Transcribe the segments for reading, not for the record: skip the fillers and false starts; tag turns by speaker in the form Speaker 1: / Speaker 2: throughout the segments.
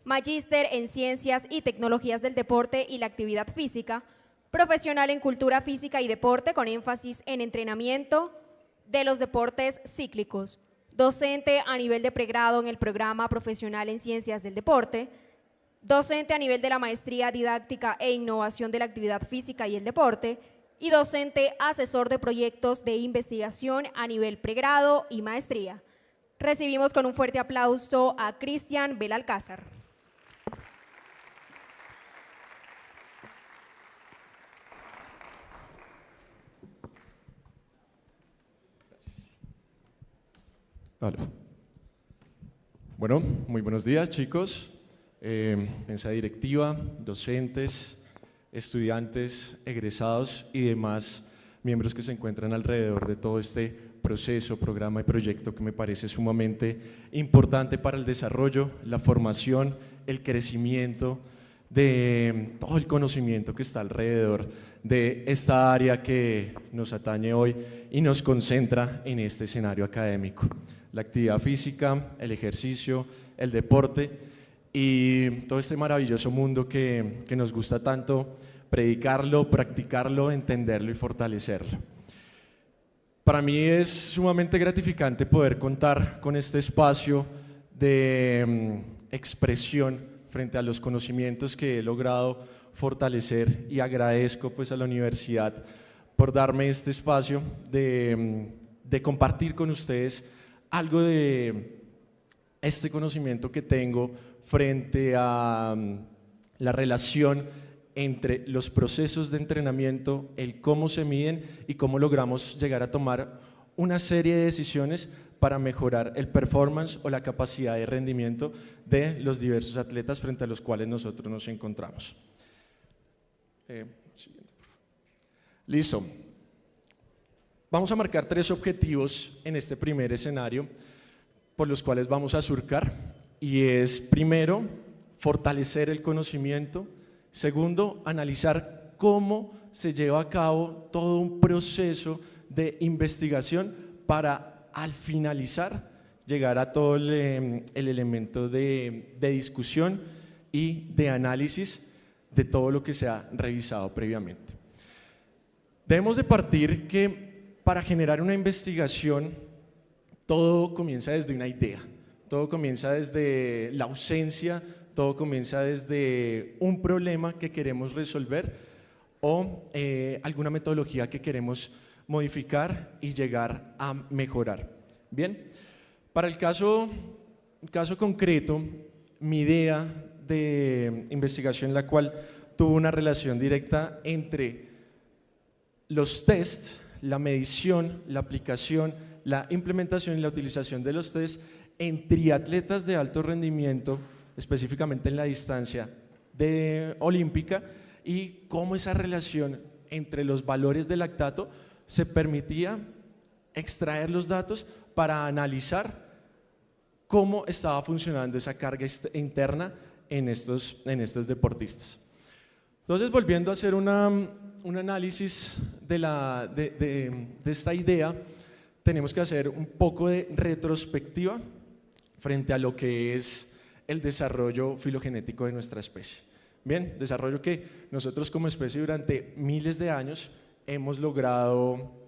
Speaker 1: magíster en Ciencias y Tecnologías del Deporte y la Actividad Física, profesional en Cultura Física y Deporte con énfasis en entrenamiento de los deportes cíclicos, docente a nivel de pregrado en el programa profesional en Ciencias del Deporte, docente a nivel de la Maestría Didáctica e Innovación de la Actividad Física y el Deporte y docente asesor de proyectos de investigación a nivel pregrado y maestría. Recibimos con un fuerte aplauso a Cristian Belalcázar.
Speaker 2: Hola. Bueno, muy buenos días, chicos, mesa directiva, docentes, estudiantes, egresados y demás miembros que se encuentran alrededor de todo este proceso, programa y proyecto que me parece sumamente importante para el desarrollo, la formación, el crecimiento de todo el conocimiento que está alrededor de esta área que nos atañe hoy y nos concentra en este escenario académico. La actividad física, el ejercicio, el deporte y todo este maravilloso mundo que nos gusta tanto predicarlo, practicarlo, entenderlo y fortalecerlo. Para mí es sumamente gratificante poder contar con este espacio de expresión frente a los conocimientos que he logrado fortalecer y agradezco pues a la universidad por darme este espacio de compartir con ustedes algo de este conocimiento que tengo frente a la relación entre los procesos de entrenamiento, el cómo se miden y cómo logramos llegar a tomar una serie de decisiones para mejorar el performance o la capacidad de rendimiento de los diversos atletas frente a los cuales nosotros nos encontramos. Listo. Vamos a marcar 3 objetivos en este primer escenario por los cuales vamos a surcar y es primero, fortalecer el conocimiento, segundo, analizar cómo se lleva a cabo todo un proceso de investigación para al finalizar llegar a todo el elemento de discusión y de análisis de todo lo que se ha revisado previamente. Debemos de partir que para generar una investigación todo comienza desde una idea, todo comienza desde la ausencia, todo comienza desde un problema que queremos resolver o alguna metodología que queremos modificar y llegar a mejorar. Bien, para el caso concreto, mi idea de investigación, la cual tuvo una relación directa entre los tests, la medición, la aplicación, la implementación y la utilización de los tests en triatletas de alto rendimiento, específicamente en la distancia olímpica, y cómo esa relación entre los valores de lactato se permitía extraer los datos para analizar cómo estaba funcionando esa carga interna en estos deportistas. Entonces, volviendo a hacer un análisis de esta idea, tenemos que hacer un poco de retrospectiva frente a lo que es el desarrollo filogenético de nuestra especie. Bien, desarrollo que nosotros como especie durante miles de años hemos logrado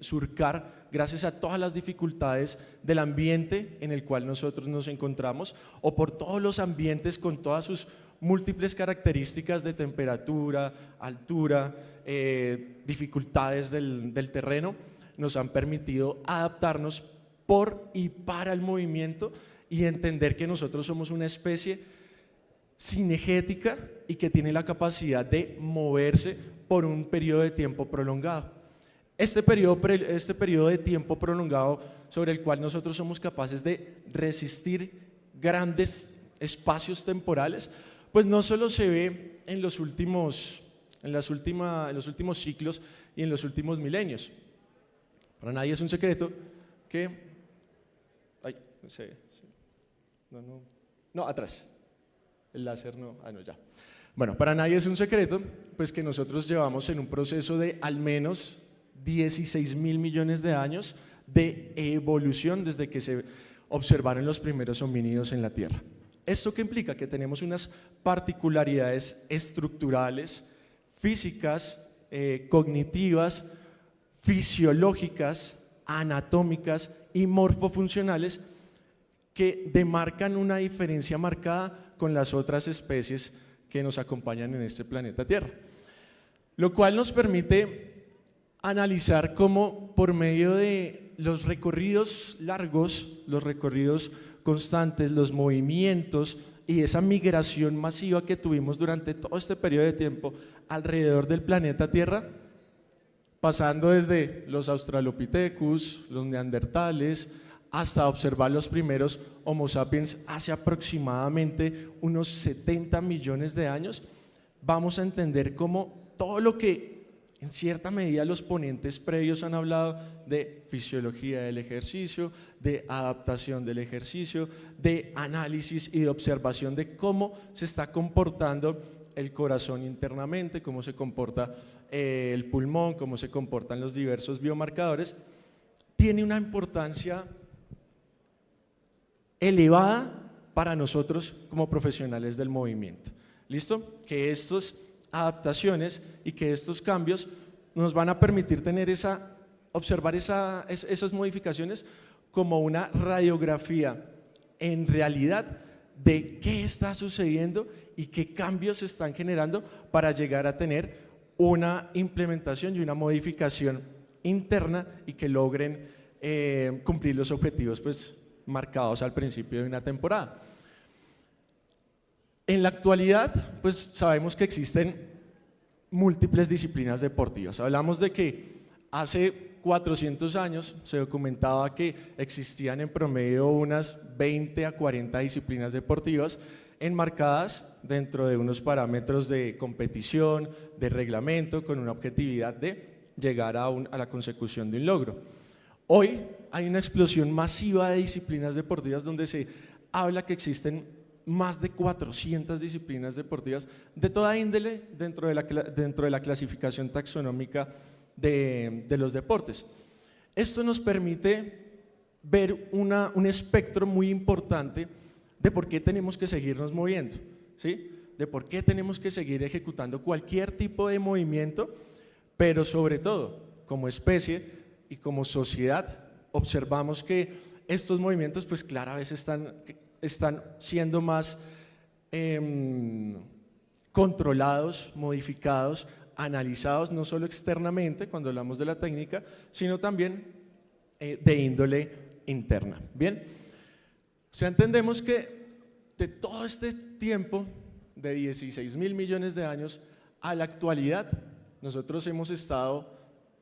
Speaker 2: surcar gracias a todas las dificultades del ambiente en el cual nosotros nos encontramos o por todos los ambientes con todas sus múltiples características de temperatura, altura, dificultades del terreno, nos han permitido adaptarnos por y para el movimiento y entender que nosotros somos una especie cinegética y que tiene la capacidad de moverse por un periodo de tiempo prolongado. Este periodo de tiempo prolongado sobre el cual nosotros somos capaces de resistir grandes espacios temporales, pues no solo se ve en los últimos ciclos y en los últimos milenios. Para nadie es un secreto que… Ay, no sé. No, atrás. El láser no, no, ya. Bueno, para nadie es un secreto, pues que nosotros llevamos en un proceso de al menos 16.000 millones de años de evolución desde que se observaron los primeros homínidos en la Tierra. ¿Esto qué implica? Que tenemos unas particularidades estructurales, físicas, cognitivas, fisiológicas, anatómicas y morfofuncionales que demarcan una diferencia marcada con las otras especies que nos acompañan en este planeta Tierra. Lo cual nos permite analizar cómo por medio de los recorridos largos, los recorridos constantes, los movimientos y esa migración masiva que tuvimos durante todo este periodo de tiempo alrededor del planeta Tierra, pasando desde los Australopithecus, los neandertales, hasta observar los primeros Homo sapiens hace aproximadamente unos 70 millones de años, vamos a entender cómo todo lo que en cierta medida los ponentes previos han hablado de fisiología del ejercicio, de adaptación del ejercicio, de análisis y de observación de cómo se está comportando el corazón internamente, cómo se comporta el pulmón, cómo se comportan los diversos biomarcadores, tiene una importancia elevada para nosotros como profesionales del movimiento. ¿Listo? Que estas adaptaciones y que estos cambios nos van a permitir tener observar esas modificaciones como una radiografía en realidad de qué está sucediendo y qué cambios se están generando para llegar a tener una implementación y una modificación interna y que logren cumplir los objetivos pues, marcados al principio de una temporada. En la actualidad, pues sabemos que existen múltiples disciplinas deportivas. Hablamos de que hace 400 años se documentaba que existían en promedio unas 20 a 40 disciplinas deportivas enmarcadas dentro de unos parámetros de competición, de reglamento, con una objetividad de llegar a la consecución de un logro. Hoy hay una explosión masiva de disciplinas deportivas donde se habla que existen más de 400 disciplinas deportivas de toda índole dentro de la clasificación taxonómica de los deportes. Esto nos permite ver un espectro muy importante de por qué tenemos que seguirnos moviendo, ¿sí? De por qué tenemos que seguir ejecutando cualquier tipo de movimiento, pero sobre todo como especie y como sociedad observamos que estos movimientos pues claro a veces están siendo más controlados, modificados, analizados no solo externamente cuando hablamos de la técnica, sino también de índole interna. Bien, o sea, entendemos que de todo este tiempo de 16.000 millones de años a la actualidad, nosotros hemos estado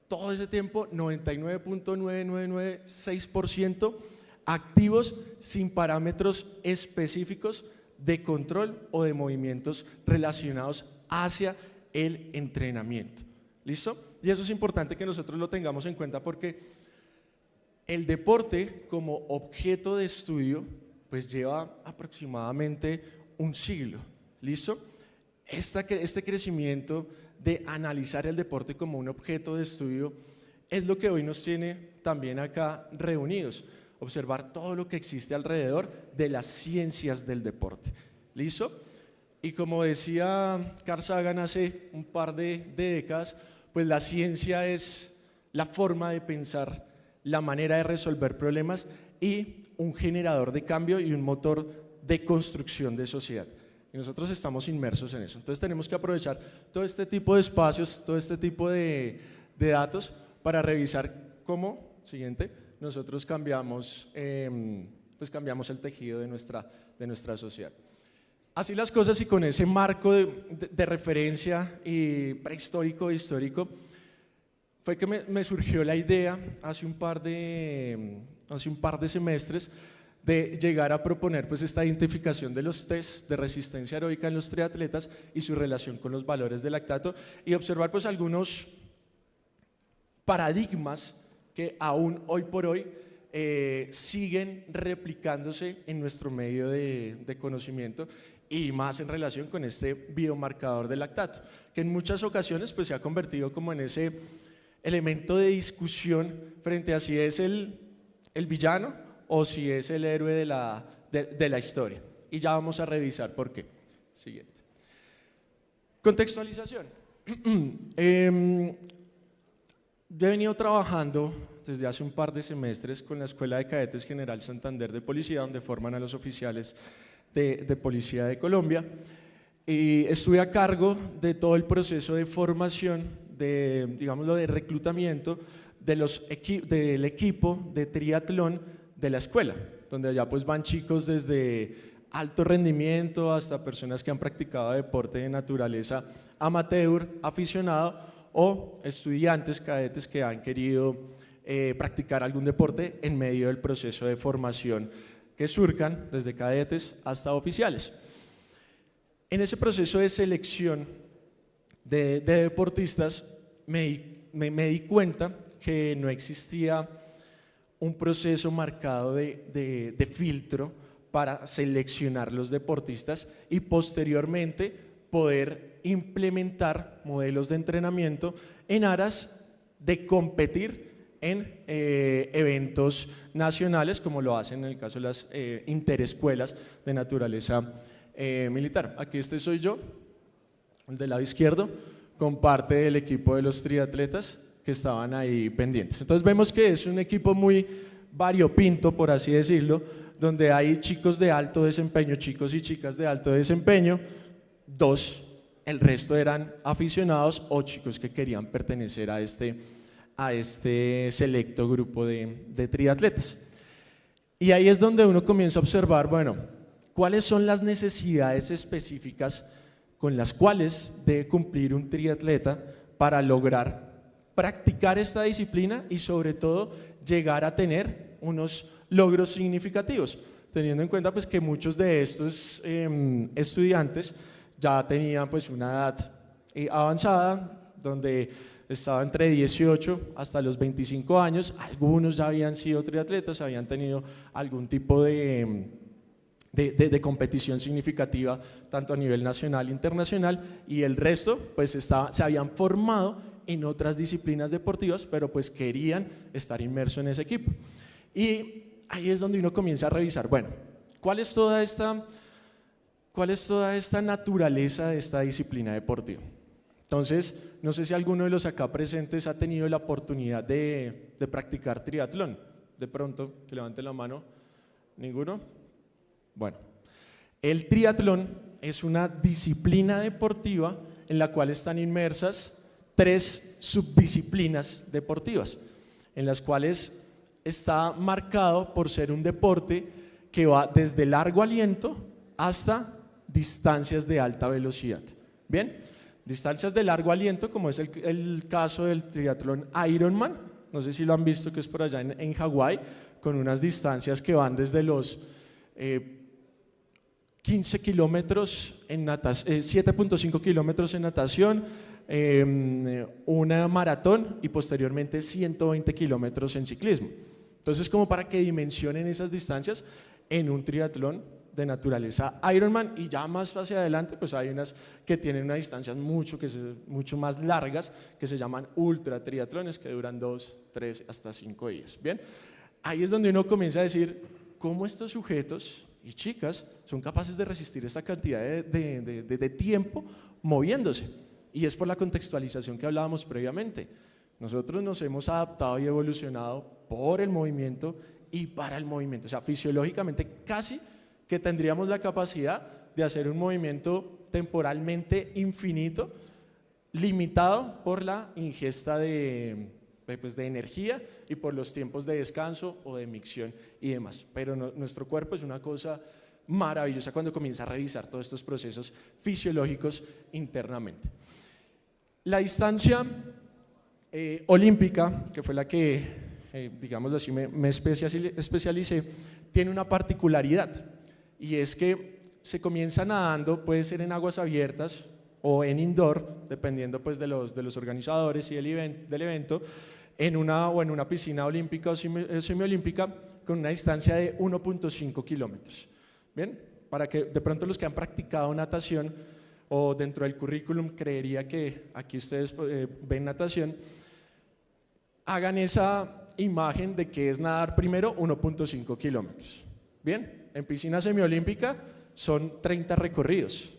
Speaker 2: todo ese tiempo 99.9996% activos sin parámetros específicos de control o de movimientos relacionados hacia el entrenamiento. ¿Listo? Y eso es importante que nosotros lo tengamos en cuenta porque el deporte como objeto de estudio pues lleva aproximadamente un siglo. ¿Listo? Este crecimiento de analizar el deporte como un objeto de estudio es lo que hoy nos tiene también acá reunidos, observar todo lo que existe alrededor de las ciencias del deporte. ¿Listo? Y como decía Carl Sagan hace un par de décadas, pues la ciencia es la forma de pensar, la manera de resolver problemas y un generador de cambio y un motor de construcción de sociedad. Y nosotros estamos inmersos en eso. Entonces tenemos que aprovechar todo este tipo de espacios, todo este tipo de datos para revisar cómo, siguiente, nosotros cambiamos el tejido de nuestra sociedad. Así las cosas y con ese marco de referencia y prehistórico e histórico, fue que me surgió la idea hace un par de semestres de llegar a proponer pues esta identificación de los test de resistencia aeróbica en los triatletas y su relación con los valores de lactato y observar pues algunos paradigmas que aún hoy por hoy siguen replicándose en nuestro medio de conocimiento y más en relación con este biomarcador de lactato, que en muchas ocasiones pues se ha convertido como en ese elemento de discusión frente a si es el villano o si es el héroe de la historia. y ya vamos a revisar por qué. Siguiente. Contextualización. Yo he venido trabajando desde hace un par de semestres con la Escuela de Cadetes General Santander de Policía, donde forman a los oficiales de Policía de Colombia. Y estuve a cargo de todo el proceso de formación, digámoslo, de reclutamiento del equipo de triatlón de la escuela, donde allá pues van chicos desde alto rendimiento hasta personas que han practicado deporte de naturaleza amateur, aficionado, o estudiantes, cadetes que han querido practicar algún deporte en medio del proceso de formación que surcan desde cadetes hasta oficiales. En ese proceso de selección de deportistas me di cuenta que no existía un proceso marcado de filtro para seleccionar los deportistas y posteriormente poder implementar modelos de entrenamiento en aras de competir en eventos nacionales, como lo hacen en el caso de las interescuelas de naturaleza militar. Aquí este soy yo, el del lado izquierdo, con parte del equipo de los triatletas que estaban ahí pendientes. Entonces vemos que es un equipo muy variopinto, por así decirlo, donde hay chicos de alto desempeño, chicos y chicas de alto desempeño, dos, el resto eran aficionados o chicos que querían pertenecer a este selecto grupo de triatletas. Y ahí es donde uno comienza a observar, bueno, cuáles son las necesidades específicas con las cuales debe cumplir un triatleta para lograr practicar esta disciplina y sobre todo llegar a tener unos logros significativos, teniendo en cuenta pues que muchos de estos estudiantes ya tenían pues una edad avanzada, donde estaba entre 18 hasta los 25 años, algunos ya habían sido triatletas, habían tenido algún tipo de competición significativa tanto a nivel nacional e internacional, y el resto pues se habían formado en otras disciplinas deportivas, pero pues querían estar inmersos en ese equipo. Y ahí es donde uno comienza a revisar, bueno, ¿cuál es toda esta naturaleza de esta disciplina deportiva? Entonces, no sé si alguno de los acá presentes ha tenido la oportunidad de practicar triatlón. De pronto, que levante la mano. ¿Ninguno? Bueno, el triatlón es una disciplina deportiva en la cual están inmersas 3 subdisciplinas deportivas, en las cuales está marcado por ser un deporte que va desde largo aliento hasta distancias de alta velocidad. Bien, distancias de largo aliento, como es el caso del triatlón Ironman, no sé si lo han visto, que es por allá en Hawái, con unas distancias que van desde los 15 kilómetros en natación, 7.5 kilómetros en natación, una maratón y posteriormente 120 kilómetros en ciclismo. Entonces, como para que dimensionen esas distancias en un triatlón de naturaleza Ironman, y ya más hacia adelante pues hay unas que tienen unas distancias mucho más largas, que se llaman ultra triatlones, que duran 2, 3 hasta 5 días. Bien, ahí es donde uno comienza a decir cómo estos sujetos y chicas son capaces de resistir esta cantidad de tiempo moviéndose, y es por la contextualización que hablábamos previamente. Nosotros nos hemos adaptado y evolucionado por el movimiento y para el movimiento, o sea, fisiológicamente casi que tendríamos la capacidad de hacer un movimiento temporalmente infinito, limitado por la ingesta de energía y por los tiempos de descanso o de micción y demás. Pero nuestro cuerpo es una cosa maravillosa cuando comienza a revisar todos estos procesos fisiológicos internamente. La distancia olímpica, que fue la que, digámoslo así, me especialicé, tiene una particularidad, y es que se comienza nadando, puede ser en aguas abiertas o en indoor, dependiendo pues de los organizadores y del evento, en una piscina olímpica o semiolímpica con una distancia de 1.5 kilómetros. Bien, para que de pronto los que han practicado natación o dentro del currículum, creería que aquí ustedes ven natación, hagan esa imagen de que es nadar primero 1.5 kilómetros. Bien, en piscina semiolímpica son 30 recorridos.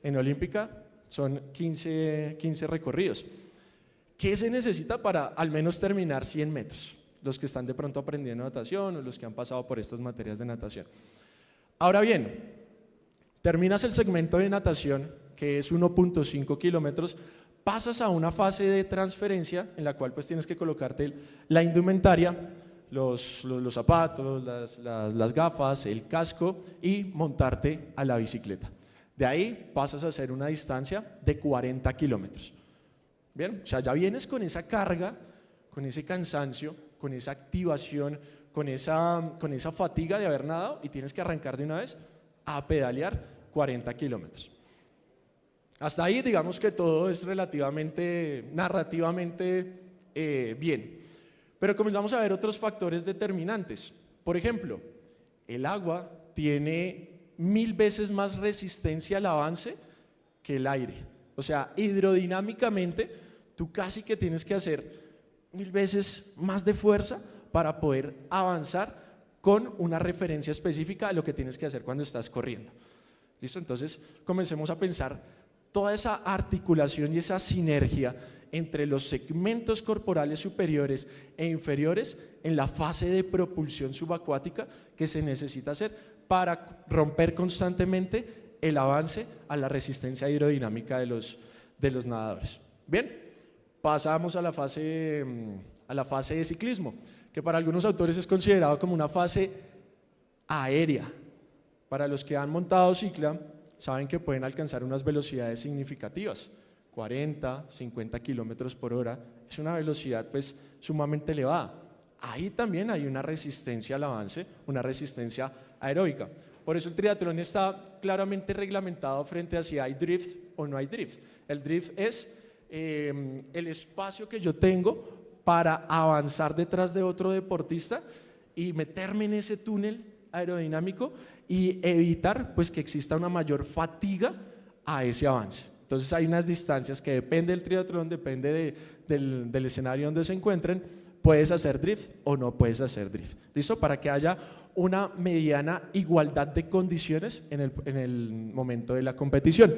Speaker 2: En olímpica son 15 recorridos. ¿Qué se necesita para al menos terminar 100 metros? Los que están de pronto aprendiendo natación o los que han pasado por estas materias de natación. Ahora bien, terminas el segmento de natación, que es 1.5 kilómetros, pasas a una fase de transferencia en la cual pues tienes que colocarte la indumentaria, los zapatos, las gafas, el casco y montarte a la bicicleta. De ahí pasas a hacer una distancia de 40 kilómetros. Bien, o sea, ya vienes con esa carga, con ese cansancio, con esa activación, con esa fatiga de haber nadado y tienes que arrancar de una vez a pedalear 40 kilómetros. Hasta ahí digamos que todo es relativamente, narrativamente bien. Pero comenzamos a ver otros factores determinantes. Por ejemplo, el agua tiene 1000 veces más resistencia al avance que el aire. O sea, hidrodinámicamente, tú casi que tienes que hacer 1000 veces más de fuerza para poder avanzar con una referencia específica a lo que tienes que hacer cuando estás corriendo. ¿Listo? Entonces, comencemos a pensar toda esa articulación y esa sinergia entre los segmentos corporales superiores e inferiores en la fase de propulsión subacuática que se necesita hacer para romper constantemente el avance a la resistencia hidrodinámica de los nadadores. Bien, pasamos a la fase de ciclismo, que para algunos autores es considerado como una fase aérea. Para los que han montado cicla, saben que pueden alcanzar unas velocidades significativas, 40, 50 kilómetros por hora, es una velocidad pues sumamente elevada. Ahí también hay una resistencia al avance, una resistencia aeróbica. Por eso el triatlón está claramente reglamentado frente a si hay drift o no hay drift. El drift es el espacio que yo tengo para avanzar detrás de otro deportista y meterme en ese túnel aerodinámico y evitar pues que exista una mayor fatiga a ese avance. Entonces hay unas distancias que depende del triatlón, depende del escenario donde se encuentren, puedes hacer drift o no puedes hacer drift. ¿Listo? Para que haya una mediana igualdad de condiciones en el momento de la competición.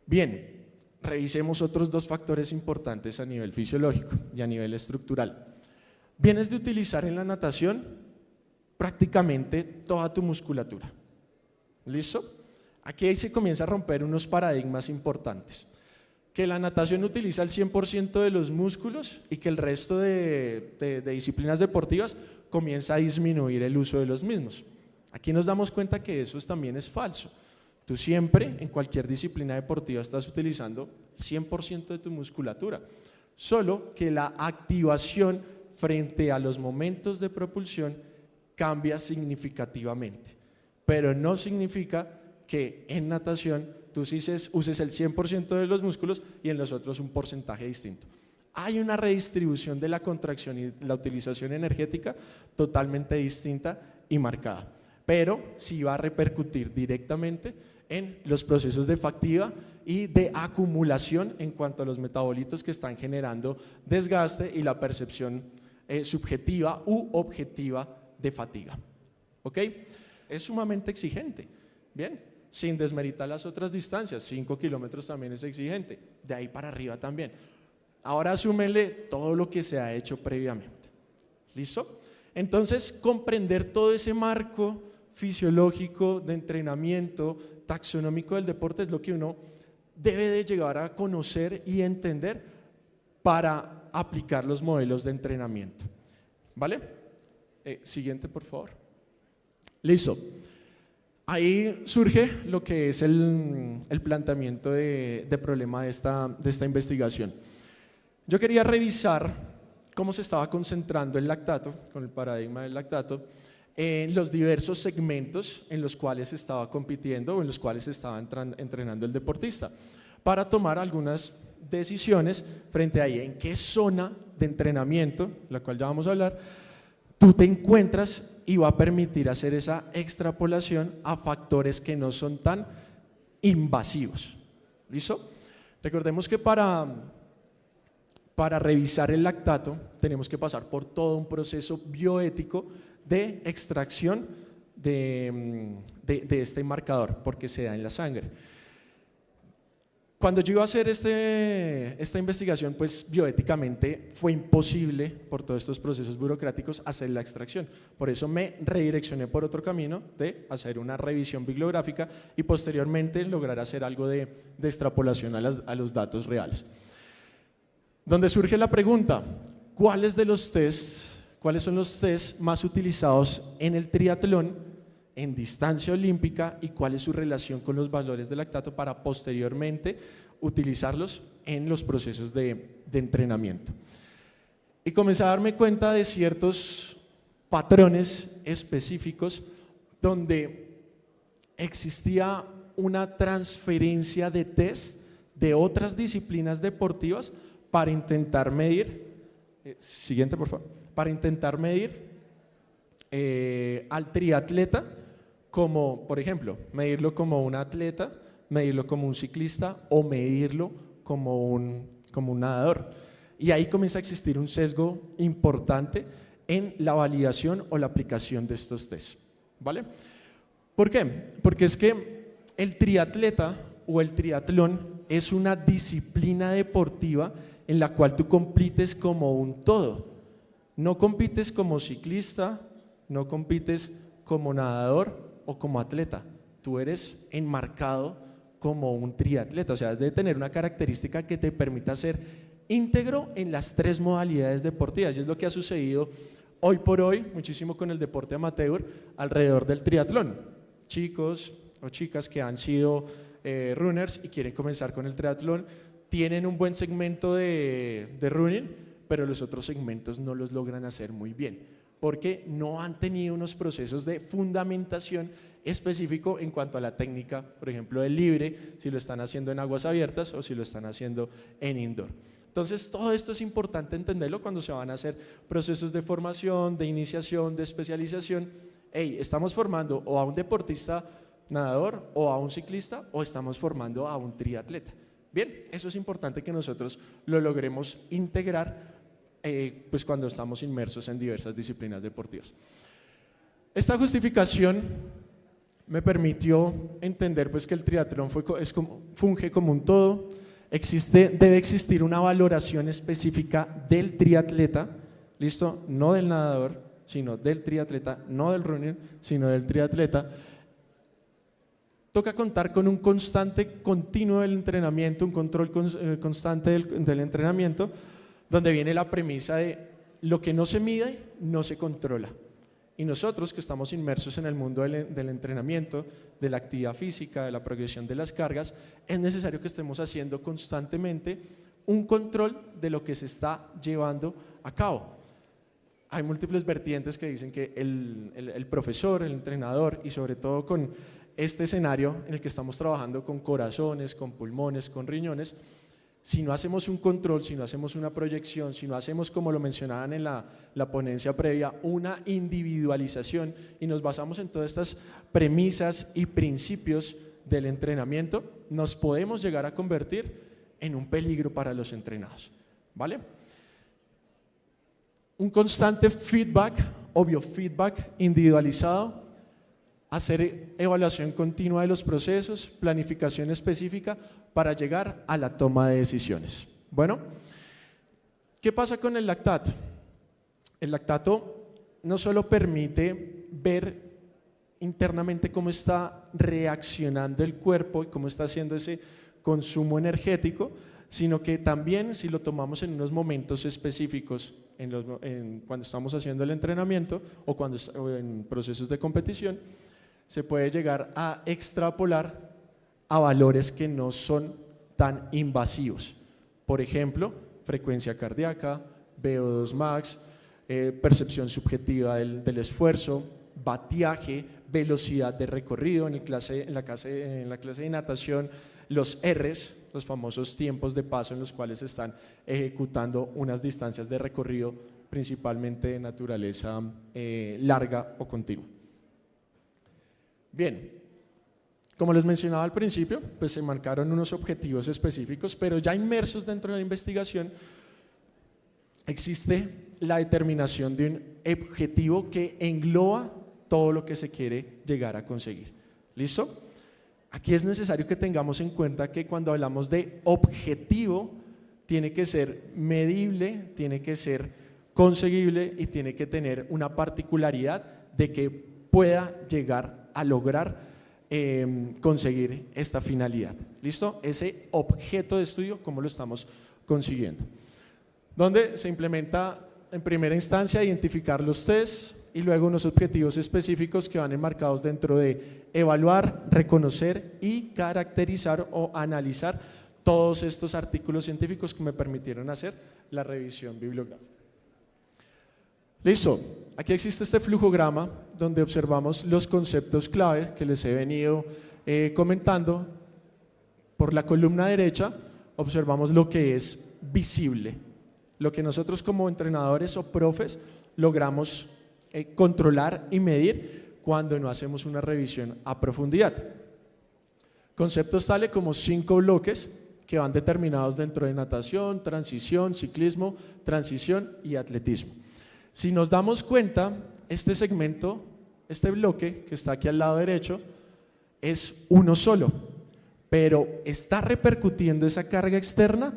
Speaker 2: Bien, revisemos otros dos factores importantes a nivel fisiológico y a nivel estructural. Vienes de utilizar en la natación prácticamente toda tu musculatura. ¿Listo? Aquí ahí se comienza a romper unos paradigmas importantes. Que la natación utiliza el 100% de los músculos y que el resto de disciplinas deportivas comienza a disminuir el uso de los mismos. Aquí nos damos cuenta que eso también es falso. Tú siempre, en cualquier disciplina deportiva, estás utilizando 100% de tu musculatura. Solo que la activación frente a los momentos de propulsión cambia significativamente. Pero no significa que en natación tú uses el 100% de los músculos y en los otros un porcentaje distinto. Hay una redistribución de la contracción y la utilización energética totalmente distinta y marcada, pero sí va a repercutir directamente en los procesos de fatiga y de acumulación en cuanto a los metabolitos que están generando desgaste y la percepción subjetiva u objetiva de fatiga. ¿Ok? Es sumamente exigente. Bien, sin desmeritar las otras distancias, 5 kilómetros también es exigente, de ahí para arriba también. Ahora asúmenle todo lo que se ha hecho previamente. ¿Listo? Entonces, comprender todo ese marco fisiológico de entrenamiento, taxonómico del deporte es lo que uno debe de llegar a conocer y entender para aplicar los modelos de entrenamiento. ¿Vale? Siguiente, por favor. Listo. Ahí surge lo que es el planteamiento de problema de esta investigación. Yo quería revisar cómo se estaba concentrando el lactato, con el paradigma del lactato, en los diversos segmentos en los cuales se estaba compitiendo o en los cuales se estaba entrenando el deportista, para tomar algunas decisiones frente a ahí, en qué zona de entrenamiento, la cual ya vamos a hablar, tú te encuentras y va a permitir hacer esa extrapolación a factores que no son tan invasivos. ¿Listo? Recordemos que para revisar el lactato tenemos que pasar por todo un proceso bioético de extracción de este marcador, porque se da en la sangre. Cuando yo iba a hacer esta investigación, pues bioéticamente fue imposible, por todos estos procesos burocráticos, hacer la extracción. Por eso me redireccioné por otro camino de hacer una revisión bibliográfica y posteriormente lograr hacer algo de extrapolación a los datos reales. Donde surge la pregunta, ¿cuáles son los tests más utilizados en el triatlón en distancia olímpica y cuál es su relación con los valores de lactato para posteriormente utilizarlos en los procesos de entrenamiento? Y comencé a darme cuenta de ciertos patrones específicos donde existía una transferencia de test de otras disciplinas deportivas para intentar medir, siguiente por favor, para intentar medir al triatleta como, por ejemplo, medirlo como un atleta, medirlo como un ciclista o medirlo como un nadador. Y ahí comienza a existir un sesgo importante en la validación o la aplicación de estos tests, ¿vale? ¿Por qué? Porque es que el triatleta o el triatlón es una disciplina deportiva en la cual tú compites como un todo. No compites como ciclista, no compites como nadador o como atleta, tú eres enmarcado como un triatleta, o sea, has de tener una característica que te permita ser íntegro en las tres modalidades deportivas, y es lo que ha sucedido hoy por hoy muchísimo con el deporte amateur alrededor del triatlón. Chicos o chicas que han sido runners y quieren comenzar con el triatlón, tienen un buen segmento de running, pero los otros segmentos no los logran hacer muy bien, porque no han tenido unos procesos de fundamentación específico en cuanto a la técnica, por ejemplo, del libre, si lo están haciendo en aguas abiertas o si lo están haciendo en indoor. Entonces, todo esto es importante entenderlo cuando se van a hacer procesos de formación, de iniciación, de especialización. Hey, estamos formando o a un deportista nadador o a un ciclista o estamos formando a un triatleta. Bien, eso es importante que nosotros lo logremos integrar pues cuando estamos inmersos en diversas disciplinas deportivas. Esta justificación me permitió entender pues que el triatlón funge como un todo, debe existir una valoración específica del triatleta, ¿listo? No del nadador, sino del triatleta, no del runner, sino del triatleta. Toca contar con un constante continuo del entrenamiento, un control constante del entrenamiento, donde viene la premisa de lo que no se mide, no se controla. Y nosotros que estamos inmersos en el mundo del entrenamiento, de la actividad física, de la progresión de las cargas, es necesario que estemos haciendo constantemente un control de lo que se está llevando a cabo. Hay múltiples vertientes que dicen que el profesor, el entrenador y sobre todo con este escenario en el que estamos trabajando con corazones, con pulmones, con riñones, si no hacemos un control, si no hacemos una proyección, si no hacemos, como lo mencionaban en la ponencia previa, una individualización y nos basamos en todas estas premisas y principios del entrenamiento, nos podemos llegar a convertir en un peligro para los entrenados, ¿vale? Un constante feedback o biofeedback individualizado, hacer evaluación continua de los procesos, planificación específica para llegar a la toma de decisiones. Bueno, ¿qué pasa con el lactato? El lactato no solo permite ver internamente cómo está reaccionando el cuerpo y cómo está haciendo ese consumo energético, sino que también si lo tomamos en unos momentos específicos, cuando estamos haciendo el entrenamiento o en procesos de competición, se puede llegar a extrapolar a valores que no son tan invasivos. Por ejemplo, frecuencia cardíaca, VO2 max, percepción subjetiva del esfuerzo, batiaje, velocidad de recorrido. En la clase de natación, los Rs, los famosos tiempos de paso en los cuales se están ejecutando unas distancias de recorrido principalmente de naturaleza larga o continua. Bien, como les mencionaba al principio, pues se marcaron unos objetivos específicos, pero ya inmersos dentro de la investigación existe la determinación de un objetivo que engloba todo lo que se quiere llegar a conseguir. ¿Listo? Aquí es necesario que tengamos en cuenta que cuando hablamos de objetivo, tiene que ser medible, tiene que ser conseguible y tiene que tener una particularidad de que pueda llegar a lograr conseguir esta finalidad. ¿Listo? Ese objeto de estudio, ¿cómo lo estamos consiguiendo? Donde se implementa en primera instancia identificar los tests y luego unos objetivos específicos que van enmarcados dentro de evaluar, reconocer y caracterizar o analizar todos estos artículos científicos que me permitieron hacer la revisión bibliográfica. Listo, aquí existe este flujograma donde observamos los conceptos clave que les he venido comentando. Por la columna derecha observamos lo que es visible, lo que nosotros como entrenadores o profes logramos controlar y medir cuando no hacemos una revisión a profundidad. Conceptos tales como 5 bloques que van determinados dentro de natación, transición, ciclismo, transición y atletismo. Si nos damos cuenta, este segmento, este bloque que está aquí al lado derecho, es uno solo, pero está repercutiendo esa carga externa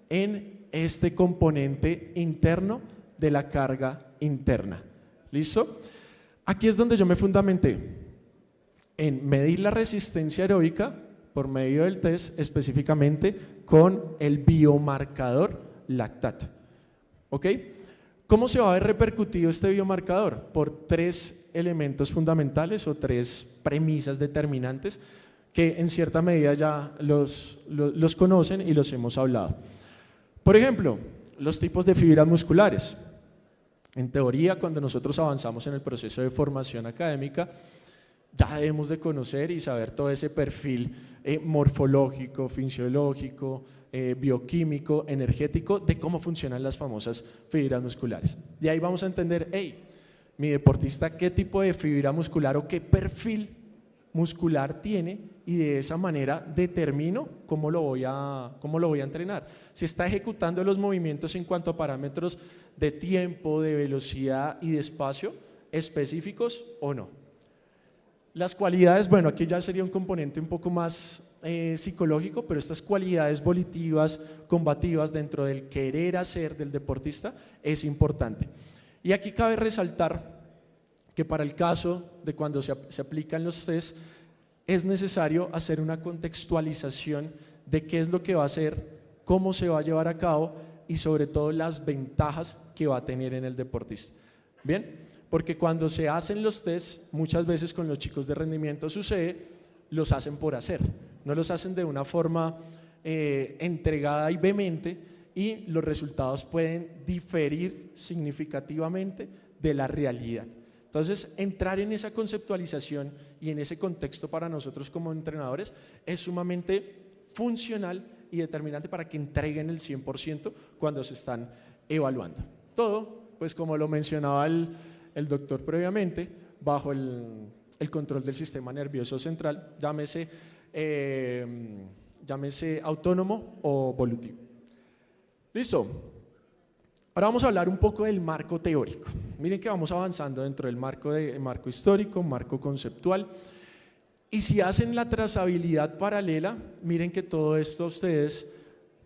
Speaker 2: en este componente interno de la carga interna. ¿Listo? Aquí es donde yo me fundamenté en medir la resistencia aeróbica por medio del test, específicamente con el biomarcador lactato. ¿Ok? ¿Cómo se va a ver repercutido este biomarcador? Por 3 elementos fundamentales o 3 premisas determinantes que en cierta medida ya los conocen y los hemos hablado. Por ejemplo, los tipos de fibras musculares. En teoría, cuando nosotros avanzamos en el proceso de formación académica, ya debemos de conocer y saber todo ese perfil morfológico, fisiológico, bioquímico, energético, de cómo funcionan las famosas fibras musculares. De ahí vamos a entender, hey, mi deportista qué tipo de fibra muscular o qué perfil muscular tiene y de esa manera determino cómo lo voy a entrenar. Si está ejecutando los movimientos en cuanto a parámetros de tiempo, de velocidad y de espacio específicos o no. Las cualidades, bueno, aquí ya sería un componente un poco más psicológico, pero estas cualidades volitivas, combativas dentro del querer hacer del deportista es importante. Y aquí cabe resaltar que para el caso de cuando se aplican los test es necesario hacer una contextualización de qué es lo que va a hacer, cómo se va a llevar a cabo y sobre todo las ventajas que va a tener en el deportista. Bien, porque cuando se hacen los test, muchas veces con los chicos de rendimiento sucede, los hacen por hacer, no los hacen de una forma entregada y vehemente y los resultados pueden diferir significativamente de la realidad. Entonces, entrar en esa conceptualización y en ese contexto para nosotros como entrenadores es sumamente funcional y determinante para que entreguen el 100% cuando se están evaluando. Todo, pues como lo mencionaba el doctor previamente, bajo el control del sistema nervioso central, llámese autónomo o volutivo. ¿Listo? Ahora vamos a hablar un poco del marco teórico. Miren que vamos avanzando dentro del marco histórico, marco conceptual. Y si hacen la trazabilidad paralela, miren que todo esto a ustedes,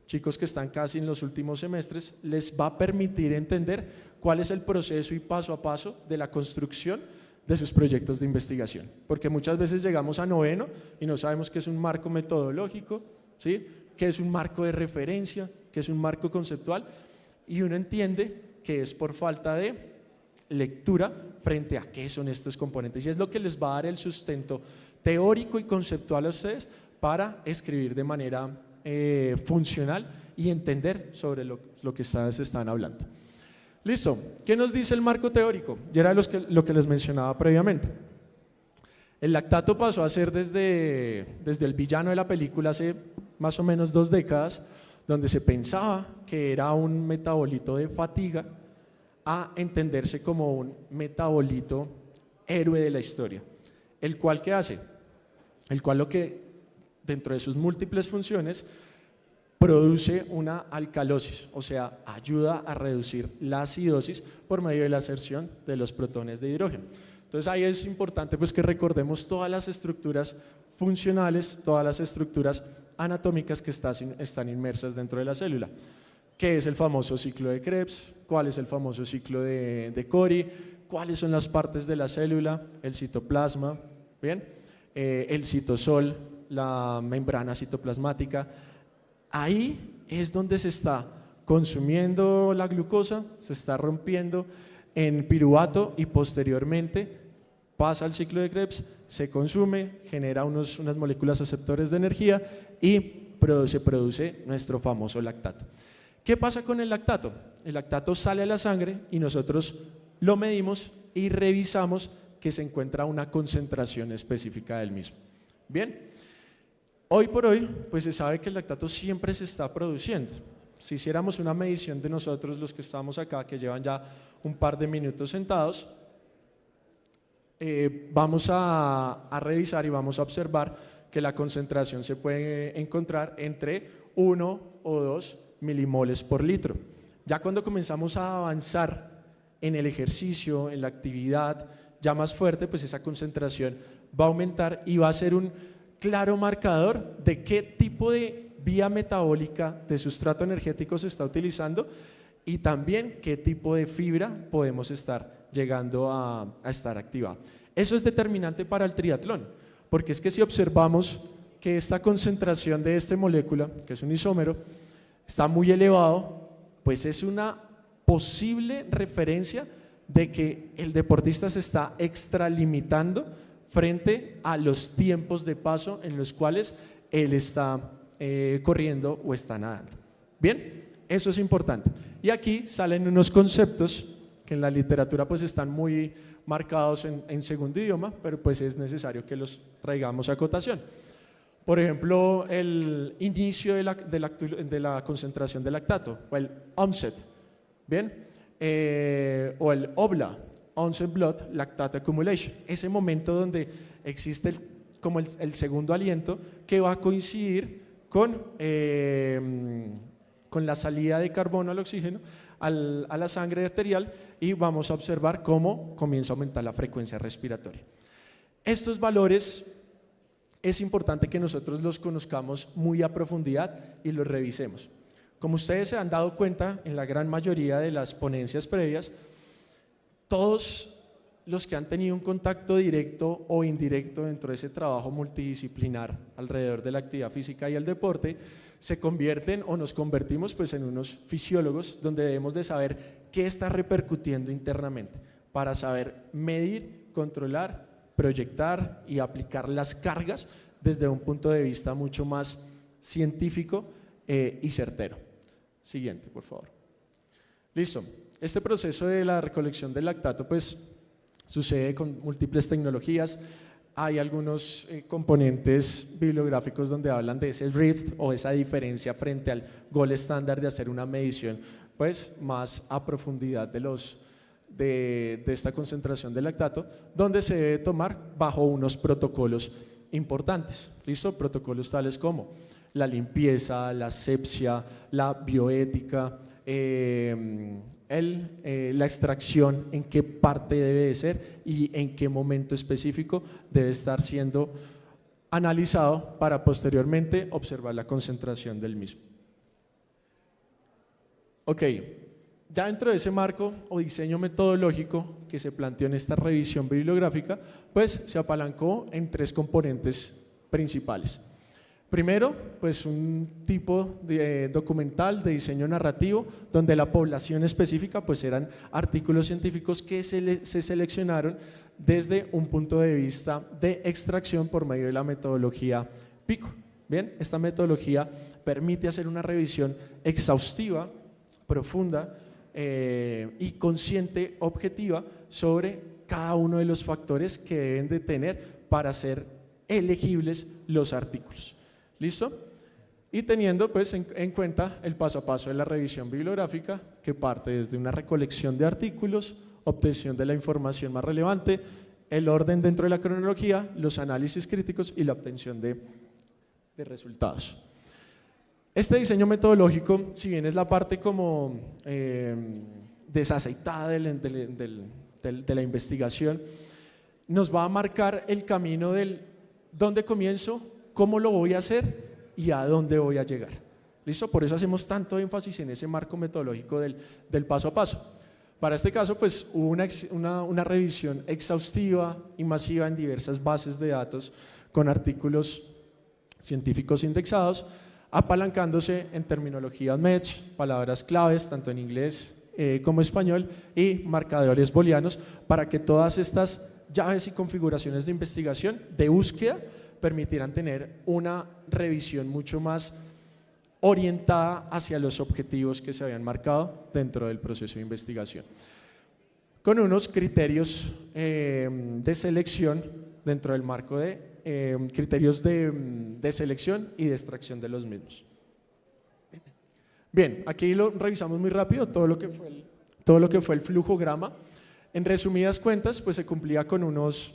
Speaker 2: chicos que están casi en los últimos semestres, les va a permitir entender cuál es el proceso y paso a paso de la construcción de sus proyectos de investigación. Porque muchas veces llegamos a noveno y no sabemos qué es un marco metodológico, ¿sí? Qué es un marco de referencia, qué es un marco conceptual. Y uno entiende que es por falta de lectura frente a qué son estos componentes y es lo que les va a dar el sustento teórico y conceptual a ustedes para escribir de manera funcional y entender sobre lo que ustedes están hablando. Listo, ¿qué nos dice el marco teórico? Ya era lo que les mencionaba previamente. El lactato pasó a ser desde el villano de la película hace más o menos 2 décadas, donde se pensaba que era un metabolito de fatiga, a entenderse como un metabolito héroe de la historia. ¿El cual qué hace? El cual lo que, dentro de sus múltiples funciones, produce una alcalosis, o sea, ayuda a reducir la acidosis por medio de la aserción de los protones de hidrógeno. Entonces ahí es importante pues que recordemos todas las estructuras funcionales, todas las estructuras anatómicas que están inmersas dentro de la célula. ¿Qué es el famoso ciclo de Krebs? ¿Cuál es el famoso ciclo de Cori? ¿Cuáles son las partes de la célula? El citoplasma, ¿bien? El citosol, la membrana citoplasmática. Ahí es donde se está consumiendo la glucosa, se está rompiendo en piruvato y posteriormente pasa al ciclo de Krebs, se consume, genera unas moléculas aceptores de energía y se produce nuestro famoso lactato. ¿Qué pasa con el lactato? El lactato sale a la sangre y nosotros lo medimos y revisamos que se encuentra una concentración específica del mismo. Bien, hoy por hoy pues se sabe que el lactato siempre se está produciendo. Si hiciéramos una medición de nosotros, los que estamos acá, que llevan ya un par de minutos sentados, vamos a revisar y vamos a observar que la concentración se puede encontrar entre 1 o 2 milimoles por litro. Ya cuando comenzamos a avanzar en el ejercicio, en la actividad ya más fuerte, pues esa concentración va a aumentar y va a ser un claro marcador de qué tipo de vía metabólica de sustrato energético se está utilizando y también qué tipo de fibra podemos estar llegando a estar activada. Eso es determinante para el triatlón, porque es que si observamos que esta concentración de esta molécula, que es un isómero, está muy elevado, pues es una posible referencia de que el deportista se está extralimitando frente a los tiempos de paso en los cuales él está corriendo o está nadando. Bien, eso es importante. Y aquí salen unos conceptos que en la literatura pues están muy marcados en segundo idioma, pero pues es necesario que los traigamos a acotación. Por ejemplo, el inicio de la concentración de lactato, o el onset, ¿bien? O el OBLA, onset blood lactate accumulation, ese momento donde existe como el segundo aliento que va a coincidir con la salida de carbono al oxígeno a la sangre arterial y vamos a observar cómo comienza a aumentar la frecuencia respiratoria. Estos valores es importante que nosotros los conozcamos muy a profundidad y los revisemos. Como ustedes se han dado cuenta en la gran mayoría de las ponencias previas, todos los que han tenido un contacto directo o indirecto dentro de ese trabajo multidisciplinar alrededor de la actividad física y el deporte, se convierten o nos convertimos pues en unos fisiólogos donde debemos de saber qué está repercutiendo internamente para saber medir, controlar, proyectar y aplicar las cargas desde un punto de vista mucho más científico y certero. Siguiente, por favor. Listo. Este proceso de la recolección del lactato pues sucede con múltiples tecnologías. Hay algunos componentes bibliográficos donde hablan de ese drift o esa diferencia frente al gold estándar de hacer una medición pues más a profundidad de esta concentración de lactato, donde se debe tomar bajo unos protocolos importantes. ¿Listo? Protocolos tales como la limpieza, la asepsia, la bioética, la extracción, en qué parte debe de ser y en qué momento específico debe estar siendo analizado para posteriormente observar la concentración del mismo. Ok, ya dentro de ese marco o diseño metodológico que se planteó en esta revisión bibliográfica, pues se apalancó en 3 componentes principales. Primero, pues un tipo de documental de diseño narrativo donde la población específica pues eran artículos científicos que se seleccionaron desde un punto de vista de extracción por medio de la metodología PICO. Bien, esta metodología permite hacer una revisión exhaustiva, profunda y consciente, objetiva sobre cada uno de los factores que deben de tener para ser elegibles los artículos. ¿Listo? Y teniendo pues en cuenta el paso a paso de la revisión bibliográfica que parte desde una recolección de artículos, obtención de la información más relevante, el orden dentro de la cronología, los análisis críticos y la obtención de resultados. Este diseño metodológico, si bien es la parte como desaceitada de la investigación, nos va a marcar el camino del dónde comienzo, cómo lo voy a hacer y a dónde voy a llegar. ¿Listo? Por eso hacemos tanto énfasis en ese marco metodológico del paso a paso. Para este caso, pues hubo una revisión exhaustiva y masiva en diversas bases de datos con artículos científicos indexados, apalancándose en terminologías MEDS, palabras claves, tanto en inglés como español, y marcadores booleanos, para que todas estas llaves y configuraciones de investigación, de búsqueda, permitieran tener una revisión mucho más orientada hacia los objetivos que se habían marcado dentro del proceso de investigación, con unos criterios de selección dentro del marco de criterios de selección y de extracción de los mismos. Bien, aquí lo revisamos muy rápido, todo lo que fue el flujograma. En resumidas cuentas, pues se cumplía con unos